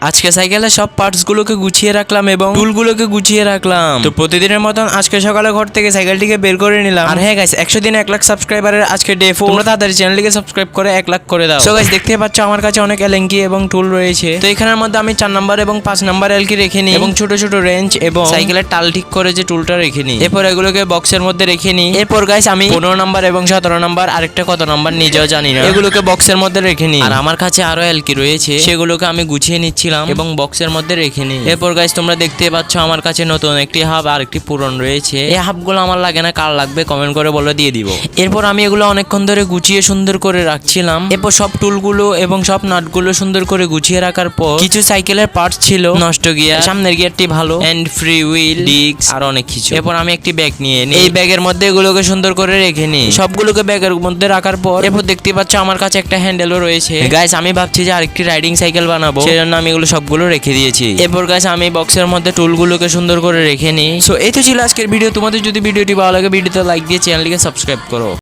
আজকে সাইকেলের সব পার্টস গুলোকে গুছিয়ে রাখলাম এবং টুলগুলোকে গুছিয়ে রাখলাম। তো প্রতিদিনের মতন আজকে সকালে ঘর থেকে সাইকেলটিকে বের করে নিলাম। আর হ্যাঁ গাইস, 100 দিনে 1 লাখ সাবস্ক্রাইবারের আজকে ডে 4। তোমরা তাড়াতাড়ি চ্যানেলটিকে সাবস্ক্রাইব করে 1 লাখ করে দাও। সো গাইস, দেখতে পাচ্ছ আমার কাছে অনেক এলএনকি এবং টুল রয়েছে। তো এখানের মধ্যে আমি 4 নাম্বার এবং 5 নাম্বার এলকি রেখে নিই এবং ছোট ছোট রেঞ্জ এবং সাইকেলের টাল ঠিক করে যে টুলটা রেখে নিই। এরপর এগুলোকে বক্সের মধ্যে রেখে নিই। এরপর গাইস আমি 15 নাম্বার এবং 17 নাম্বার আরেকটা কত নাম্বার নিজেও জানি না, এগুলোকে বক্সের মধ্যে রেখে নিই। আর আমার কাছে আরো এলকি রয়েছে, সেগুলোকে আমি গুছিয়ে নিচ্ছিলাম এবং বক্সের মধ্যে রেখে নিই। এরপর গাইস তোমরা দেখতে পাচ্ছ আমার কাছে নতুন একটি হাব আর একটি পুরন রয়েছে। এই হাবগুলো আমার লাগে না, কার লাগবে কমেন্ট করে বলে দিয়ে দিব। এরপর আমি এগুলো অনেকক্ষণ ধরে গুছিয়ে সুন্দর করে রাখছিলাম। এরপর সব টুলগুলো এবং সব নাটগুলো সুন্দর করে গুছিয়ে রাখার পর কিছু সাইকেলের পার্টস ছিল নষ্ট, গিয়ার, সামনের গিয়ারটি ভালো, এন্ড ফ্রি হুইল, ডিস্ক আর অনেক কিছু। এরপর আমি একটি ব্যাগ নিয়ে নিই। এই ব্যাগের মধ্যে এগুলোকে সুন্দর করে রেখে নিই। সবগুলোকে ব্যাগের মধ্যে রাখার পর এরপর দেখতে পাচ্ছ আমার কাছে একটা হ্যান্ডেলও রয়েছে। গাইস আমি ভাবছি যে আরেকটি রাইডিং সাইকেল বানাবো, সেজন্য আমি এগুলো সবগুলো রেখে দিয়েছি। এরপর গাইস আমি বক্সের মধ্যে টুলগুলোকে সুন্দর করে রেখে নিই। সো এই তো ছিল আজকের ভিডিও। তোমাদের যদি ভিডিওটি ভালো লাগে ভিডিওতে লাইক দিয়ে চ্যানেলটিকে সাবস্ক্রাইব করো।